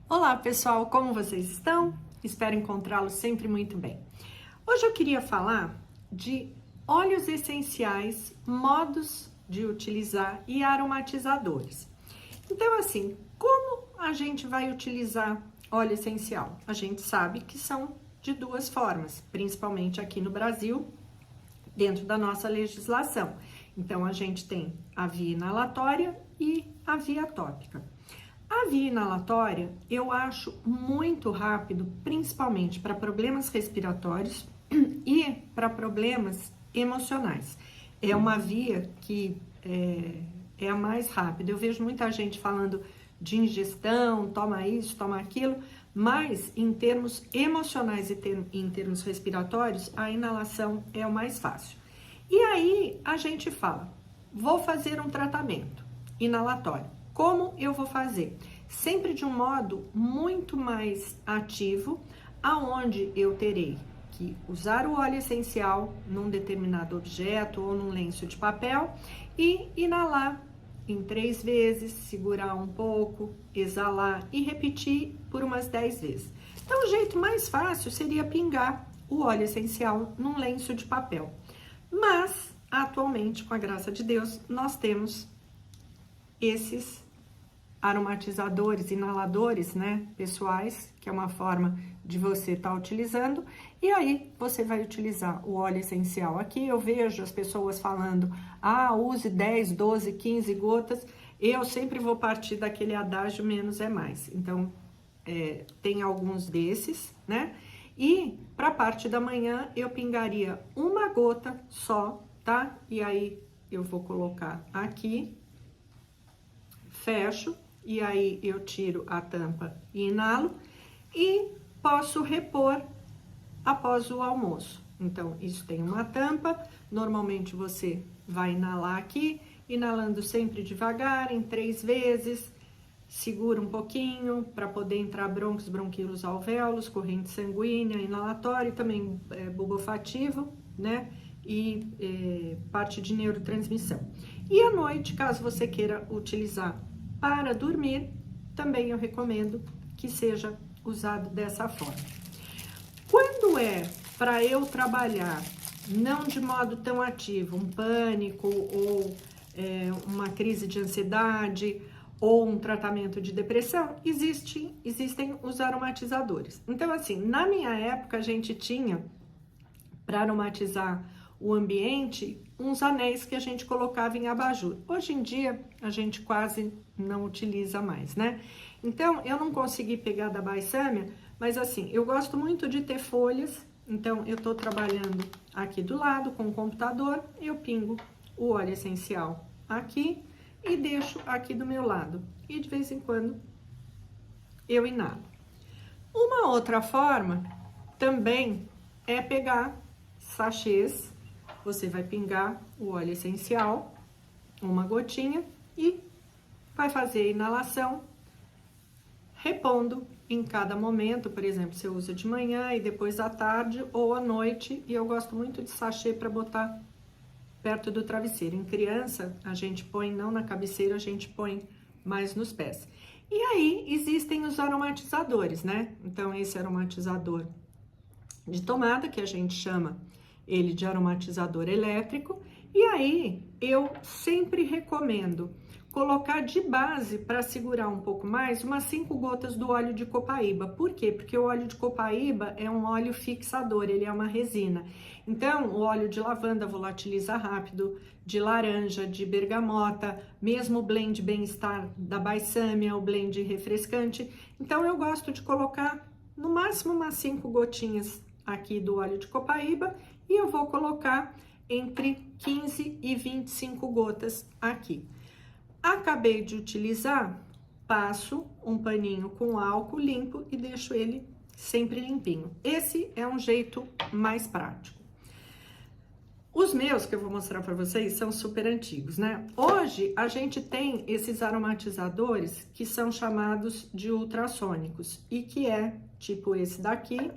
Olá pessoal, como vocês estão? Espero encontrá-los sempre muito bem. Hoje eu queria falar de óleos essenciais, modos de utilizar e aromatizadores. Então assim, como a gente vai utilizar óleo essencial? A gente sabe que são de duas formas, principalmente aqui no Brasil, dentro da nossa legislação. Então a gente tem a via inalatória e a via tópica. A via inalatória eu acho muito rápido, principalmente para problemas respiratórios e para problemas emocionais. É uma via que é a mais rápida. Eu vejo muita gente falando de ingestão, toma isso, toma aquilo, mas em termos emocionais e em termos respiratórios, a inalação é o mais fácil. E aí a gente fala, vou fazer um tratamento inalatório. Como eu vou fazer? Sempre de um modo muito mais ativo, aonde eu terei que usar o óleo essencial num determinado objeto ou num lenço de papel e inalar em 3 vezes, segurar um pouco, exalar e repetir por umas 10 vezes. Então, o jeito mais fácil seria pingar o óleo essencial num lenço de papel. Mas, atualmente, com a graça de Deus, nós temos esses aromatizadores, inaladores, né, pessoais, que é uma forma de você estar utilizando, e aí você vai utilizar o óleo essencial. Aqui eu vejo as pessoas falando, use 10, 12, 15 gotas, eu sempre vou partir daquele adágio menos é mais. Então, tem alguns desses, né, e para a parte da manhã eu pingaria uma gota só, tá? E aí eu vou colocar aqui, fecho, e aí eu tiro a tampa e inalo, e posso repor após o almoço. Então, isso tem uma tampa, normalmente você vai inalar aqui, inalando sempre devagar, em 3 vezes, segura um pouquinho, para poder entrar brônquios, bronquíolos, alvéolos, corrente sanguínea, inalatório, também bulbofativo, né, e parte de neurotransmissão. E à noite, caso você queira utilizar para dormir, também eu recomendo que seja usado dessa forma. Quando é para eu trabalhar não de modo tão ativo, um pânico ou uma crise de ansiedade ou um tratamento de depressão, existem os aromatizadores. Então, assim, na minha época a gente tinha, para aromatizar o ambiente, uns anéis que a gente colocava em abajur. Hoje em dia, a gente quase não utiliza mais, né? Então, eu não consegui pegar da Balsâmia, mas assim, eu gosto muito de ter folhas, então eu tô trabalhando aqui do lado com o computador, eu pingo o óleo essencial aqui e deixo aqui do meu lado. E de vez em quando, eu inalo. Uma outra forma também é pegar sachês. Você vai pingar o óleo essencial, uma gotinha, e vai fazer a inalação, repondo em cada momento. Por exemplo, você usa de manhã e depois à tarde ou à noite, e eu gosto muito de sachê para botar perto do travesseiro. Em criança, a gente põe não na cabeceira, a gente põe mais nos pés. E aí, existem os aromatizadores, né? Então, esse aromatizador de tomada, que a gente chama ele de aromatizador elétrico, e aí eu sempre recomendo colocar de base, para segurar um pouco mais, umas 5 gotas do óleo de copaíba. Por quê? Porque o óleo de copaíba é um óleo fixador, ele é uma resina. Então, o óleo de lavanda volatiliza rápido, de laranja, de bergamota, mesmo o blend bem-estar da Balsâmia, o blend refrescante. Então, eu gosto de colocar no máximo umas 5 gotinhas aqui do óleo de copaíba, e eu vou colocar entre 15 e 25 gotas aqui. Acabei de utilizar, passo um paninho com álcool limpo e deixo ele sempre limpinho. Esse é um jeito mais prático. Os meus que eu vou mostrar para vocês são super antigos, né? Hoje a gente tem esses aromatizadores que são chamados de ultrassônicos, e que é tipo esse daqui,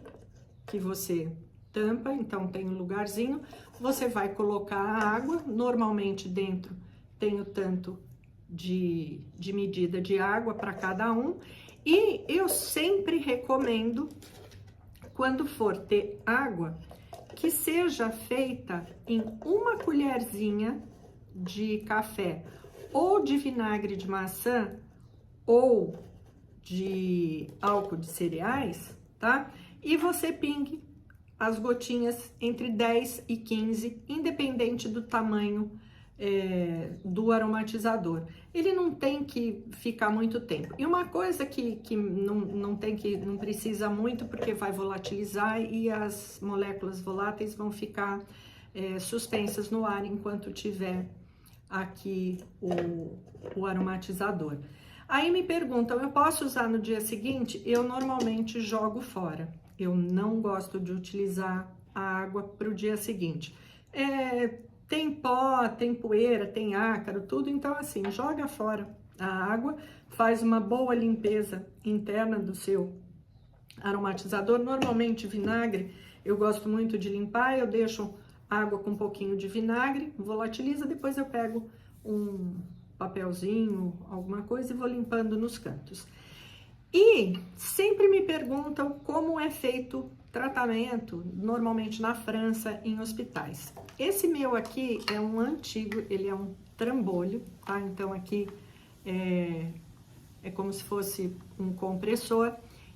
que você tampa, então tem um lugarzinho, você vai colocar a água, normalmente dentro tem o tanto de medida de água para cada um, E eu sempre recomendo, quando for ter água, que seja feita em uma colherzinha de café ou de vinagre de maçã ou de álcool de cereais, tá? E você pingue as gotinhas entre 10 e 15, independente do tamanho do aromatizador. Ele não tem que ficar muito tempo. E uma coisa que não precisa muito, porque vai volatilizar e as moléculas voláteis vão ficar suspensas no ar enquanto tiver aqui o aromatizador. Aí me perguntam, eu posso usar no dia seguinte? Eu normalmente jogo fora. Eu não gosto de utilizar a água para o dia seguinte. Tem pó, tem poeira, tem ácaro, tudo. Então, assim, joga fora a água, faz uma boa limpeza interna do seu aromatizador. Normalmente, vinagre, eu gosto muito de limpar. Eu deixo água com um pouquinho de vinagre, volatiliza, depois eu pego um papelzinho, alguma coisa e vou limpando nos cantos. E sempre me perguntam como é feito tratamento, normalmente na França, em hospitais. Esse meu aqui é um antigo, ele é um trambolho, tá? Então aqui é como se fosse um compressor.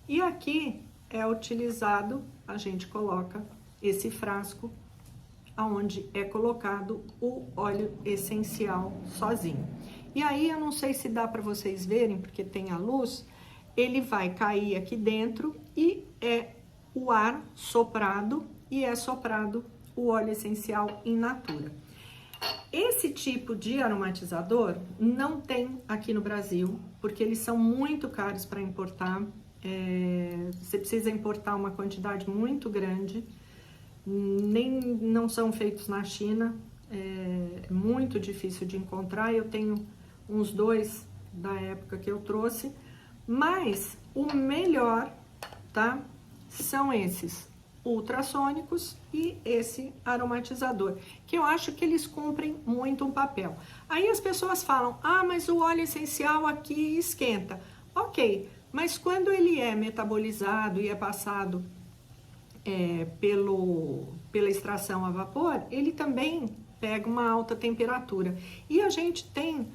E aqui é utilizado, a gente coloca esse frasco aonde é colocado o óleo essencial sozinho. E aí eu não sei se dá para vocês verem, porque tem a luz, ele vai cair aqui dentro e é o ar soprado e é soprado o óleo essencial in natura. Esse tipo de aromatizador não tem aqui no Brasil, porque eles são muito caros para importar. Você precisa importar uma quantidade muito grande, não são feitos na China, é muito difícil de encontrar. Eu tenho uns 2 da época que eu trouxe, mas o melhor, tá? São esses ultrassônicos e esse aromatizador, que eu acho que eles cumprem muito um papel. Aí as pessoas falam, ah, mas o óleo essencial aqui esquenta. Ok, mas quando ele é metabolizado e é passado pela extração a vapor, ele também pega uma alta temperatura. E a gente tem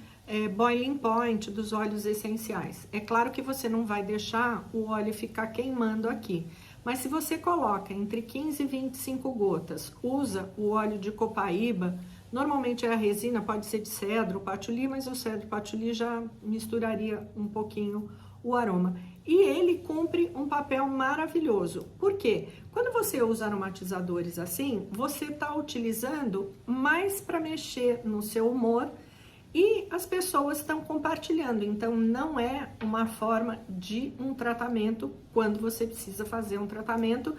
boiling point dos óleos essenciais. É claro que você não vai deixar o óleo ficar queimando aqui, mas se você coloca entre 15 e 25 gotas, usa o óleo de copaíba, normalmente a resina pode ser de cedro, patchouli, mas o cedro patchouli já misturaria um pouquinho o aroma. E ele cumpre um papel maravilhoso. Por quê? Quando você usa aromatizadores assim, você está utilizando mais para mexer no seu humor e as pessoas estão compartilhando. Então, não é uma forma de um tratamento quando você precisa fazer um tratamento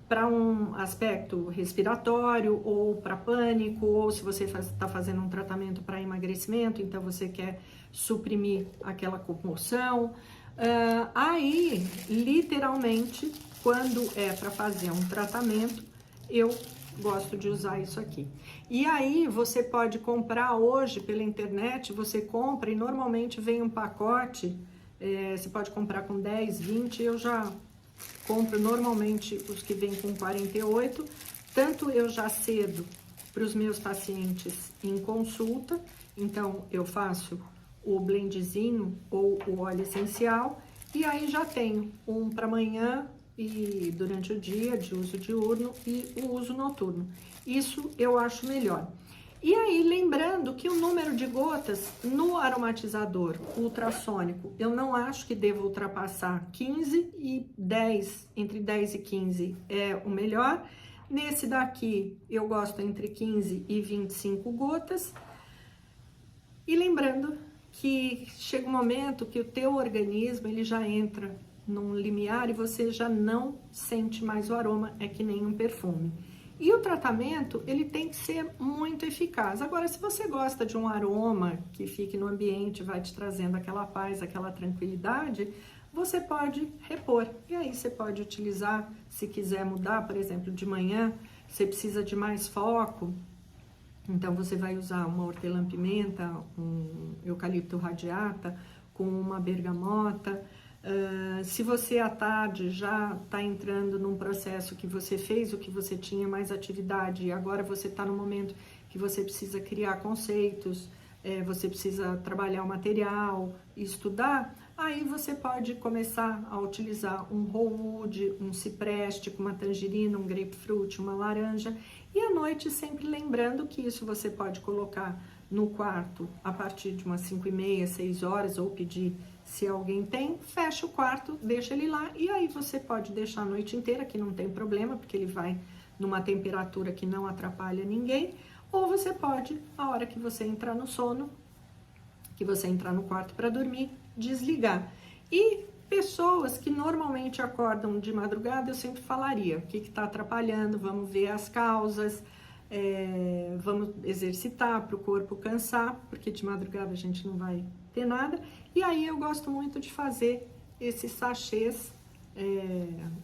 para um aspecto respiratório ou para pânico, ou se você está fazendo um tratamento para emagrecimento, então você quer suprimir aquela comoção. Aí, literalmente, quando é para fazer um tratamento, eu gosto de usar isso aqui. E aí, você pode comprar hoje pela internet, você compra e normalmente vem um pacote, você pode comprar com 10, 20, eu já compro normalmente os que vêm com 48, tanto eu já cedo para os meus pacientes em consulta, então eu faço o blendzinho ou o óleo essencial, e aí já tenho um para amanhã e durante o dia de uso diurno e o uso noturno. Isso eu acho melhor. E aí, lembrando que o número de gotas no aromatizador ultrassônico, eu não acho que deva ultrapassar 15 e 10, entre 10 e 15 é o melhor. Nesse daqui, eu gosto entre 15 e 25 gotas. E lembrando que chega um momento que o teu organismo, ele já entra num limiar e você já não sente mais o aroma, é que nem um perfume. E o tratamento, ele tem que ser muito eficaz. Agora, se você gosta de um aroma que fique no ambiente, vai te trazendo aquela paz, aquela tranquilidade, você pode repor. E aí você pode utilizar, se quiser mudar, por exemplo, de manhã, você precisa de mais foco, então você vai usar uma hortelã-pimenta, um eucalipto radiata, com uma bergamota. Se você à tarde já está entrando num processo que você fez o que você tinha mais atividade e agora você está no momento que você precisa criar conceitos, você precisa trabalhar o material, estudar, aí você pode começar a utilizar um rollwood, um cipreste com uma tangerina, um grapefruit, uma laranja, e à noite sempre lembrando que isso você pode colocar no quarto a partir de umas 5h30, 6 horas, ou pedir se alguém tem, fecha o quarto, deixa ele lá, e aí você pode deixar a noite inteira, que não tem problema, porque ele vai numa temperatura que não atrapalha ninguém, ou você pode, a hora que você entrar no sono, que você entrar no quarto para dormir, desligar. E pessoas que normalmente acordam de madrugada, eu sempre falaria, o que está atrapalhando, vamos ver as causas, vamos exercitar para o corpo cansar, porque de madrugada a gente não vai ter nada. E aí eu gosto muito de fazer esses sachês,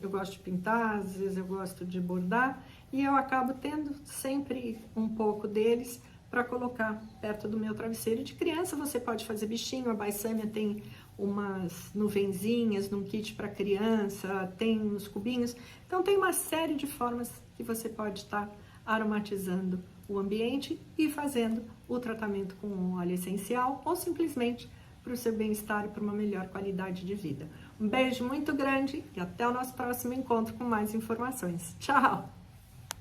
eu gosto de pintar, às vezes eu gosto de bordar, e eu acabo tendo sempre um pouco deles para colocar perto do meu travesseiro. De criança você pode fazer bichinho, a Baissâmia tem umas nuvenzinhas num kit para criança, tem uns cubinhos, então tem uma série de formas que você pode estar aromatizando o ambiente e fazendo o tratamento com um óleo essencial ou simplesmente para o seu bem-estar e para uma melhor qualidade de vida. Um beijo muito grande e até o nosso próximo encontro com mais informações. Tchau!